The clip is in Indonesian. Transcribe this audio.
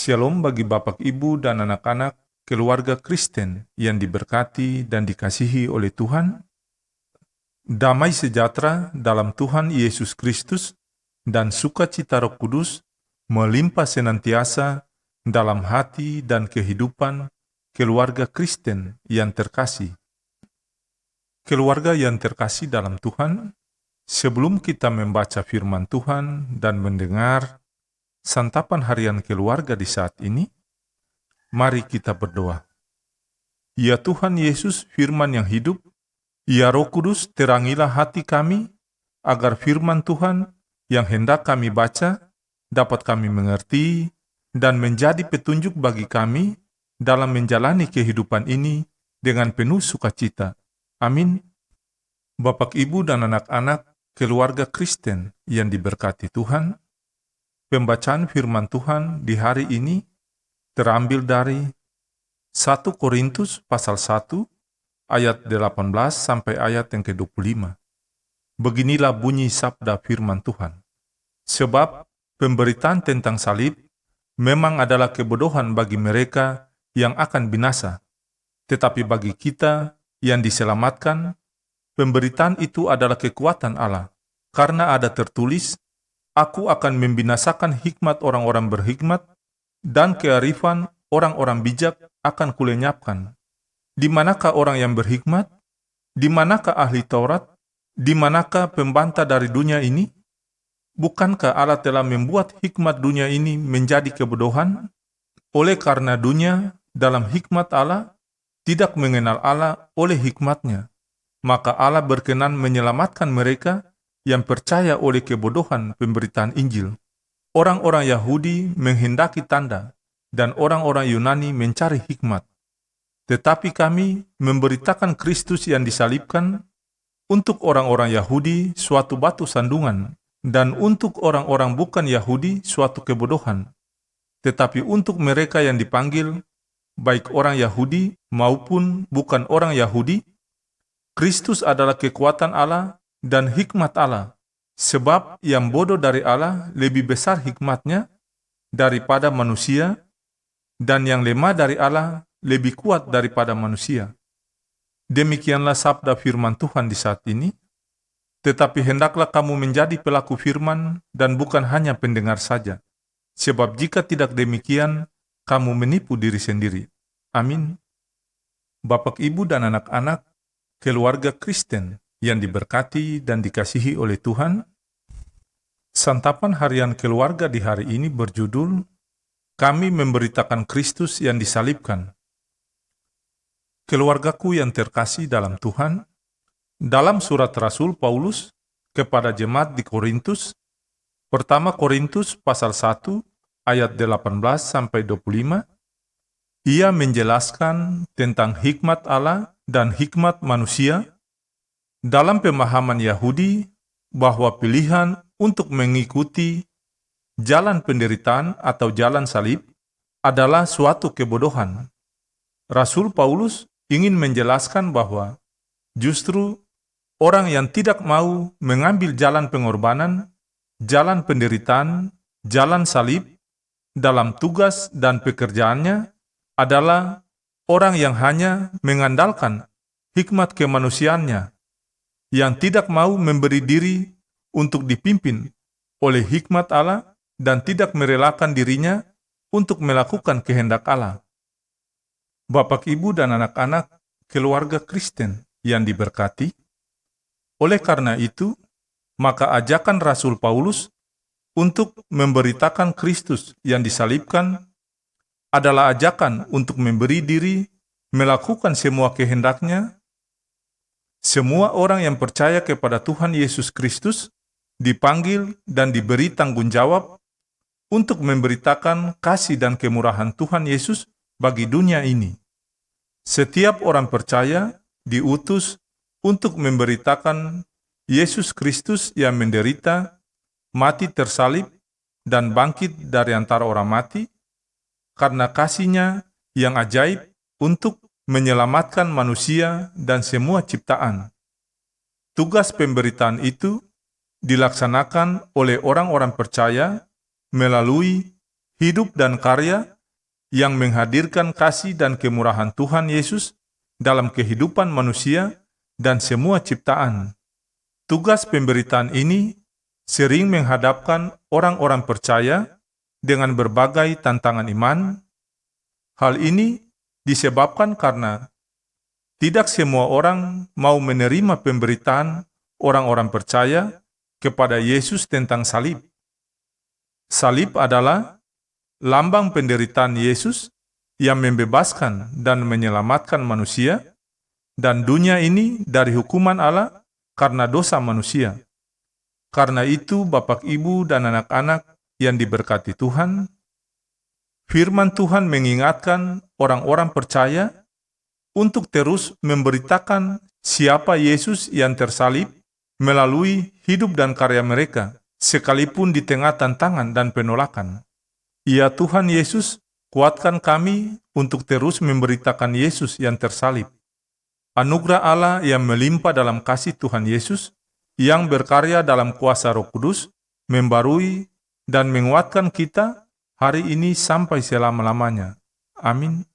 Shalom bagi Bapak, Ibu, dan anak-anak keluarga Kristen yang diberkati dan dikasihi oleh Tuhan. Damai sejahtera dalam Tuhan Yesus Kristus dan sukacita Roh Kudus melimpah senantiasa dalam hati dan kehidupan keluarga Kristen yang terkasih. Keluarga yang terkasih dalam Tuhan, sebelum kita membaca firman Tuhan dan mendengar santapan harian keluarga di saat ini, mari kita berdoa. Ya Tuhan Yesus, firman yang hidup, ya Roh Kudus, terangilah hati kami, agar firman Tuhan yang hendak kami baca dapat kami mengerti dan menjadi petunjuk bagi kami dalam menjalani kehidupan ini dengan penuh sukacita. Amin. Bapak, Ibu, dan anak-anak keluarga Kristen yang diberkati Tuhan, pembacaan firman Tuhan di hari ini terambil dari 1 Korintus pasal 1 ayat 18 sampai ayat yang ke-25. Beginilah bunyi sabda firman Tuhan. Sebab pemberitaan tentang salib memang adalah kebodohan bagi mereka yang akan binasa, tetapi bagi kita yang diselamatkan, pemberitaan itu adalah kekuatan Allah, karena ada tertulis, Aku akan membinasakan hikmat orang-orang berhikmat, dan kearifan orang-orang bijak akan kulenyapkan. Di manakah orang yang berhikmat? Di manakah ahli Taurat? Di manakah pembantah dari dunia ini? Bukankah Allah telah membuat hikmat dunia ini menjadi kebodohan? Oleh karena dunia dalam hikmat Allah tidak mengenal Allah oleh hikmatnya, maka Allah berkenan menyelamatkan mereka yang percaya oleh kebodohan pemberitaan Injil. Orang-orang Yahudi menghendaki tanda, dan orang-orang Yunani mencari hikmat. Tetapi kami memberitakan Kristus yang disalibkan, untuk orang-orang Yahudi suatu batu sandungan, dan untuk orang-orang bukan Yahudi suatu kebodohan. Tetapi untuk mereka yang dipanggil, baik orang Yahudi maupun bukan orang Yahudi, Kristus adalah kekuatan Allah dan hikmat Allah, sebab yang bodoh dari Allah lebih besar hikmatnya daripada manusia, dan yang lemah dari Allah lebih kuat daripada manusia. Demikianlah sabda firman Tuhan di saat ini. Tetapi hendaklah kamu menjadi pelaku firman dan bukan hanya pendengar saja, sebab jika tidak demikian, kamu menipu diri sendiri. Amin. Bapak, Ibu, dan anak-anak keluarga Kristen yang diberkati dan dikasihi oleh Tuhan, santapan harian keluarga di hari ini berjudul, Kami memberitakan Kristus yang disalibkan. Keluargaku yang terkasih dalam Tuhan, dalam surat Rasul Paulus kepada jemaat di Korintus, pertama Korintus pasal 1 ayat 18-25, ia menjelaskan tentang hikmat Allah dan hikmat manusia. Dalam pemahaman Yahudi, bahwa pilihan untuk mengikuti jalan penderitaan atau jalan salib adalah suatu kebodohan. Rasul Paulus ingin menjelaskan bahwa justru orang yang tidak mau mengambil jalan pengorbanan, jalan penderitaan, jalan salib dalam tugas dan pekerjaannya adalah orang yang hanya mengandalkan hikmat kemanusiaannya, yang tidak mau memberi diri untuk dipimpin oleh hikmat Allah dan tidak merelakan dirinya untuk melakukan kehendak Allah. Bapak, Ibu, dan anak-anak keluarga Kristen yang diberkati, oleh karena itu, maka ajakan Rasul Paulus untuk memberitakan Kristus yang disalibkan adalah ajakan untuk memberi diri melakukan semua kehendaknya. Semua orang yang percaya kepada Tuhan Yesus Kristus dipanggil dan diberi tanggung jawab untuk memberitakan kasih dan kemurahan Tuhan Yesus bagi dunia ini. Setiap orang percaya diutus untuk memberitakan Yesus Kristus yang menderita, mati tersalib, dan bangkit dari antara orang mati, karena kasih-Nya yang ajaib untuk menyelamatkan manusia dan semua ciptaan. Tugas pemberitaan itu dilaksanakan oleh orang-orang percaya melalui hidup dan karya yang menghadirkan kasih dan kemurahan Tuhan Yesus dalam kehidupan manusia dan semua ciptaan. Tugas pemberitaan ini sering menghadapkan orang-orang percaya dengan berbagai tantangan iman. Hal ini disebabkan karena tidak semua orang mau menerima pemberitaan orang-orang percaya kepada Yesus tentang salib. Salib adalah lambang penderitaan Yesus yang membebaskan dan menyelamatkan manusia dan dunia ini dari hukuman Allah karena dosa manusia. Karena itu, Bapak, Ibu, dan anak-anak yang diberkati Tuhan, firman Tuhan mengingatkan orang-orang percaya untuk terus memberitakan siapa Yesus yang tersalib melalui hidup dan karya mereka, sekalipun di tengah tantangan dan penolakan. Ya Tuhan Yesus, kuatkan kami untuk terus memberitakan Yesus yang tersalib. Anugerah Allah yang melimpah dalam kasih Tuhan Yesus, yang berkarya dalam kuasa Roh Kudus, membarui dan menguatkan kita hari ini sampai selama-lamanya. Amin.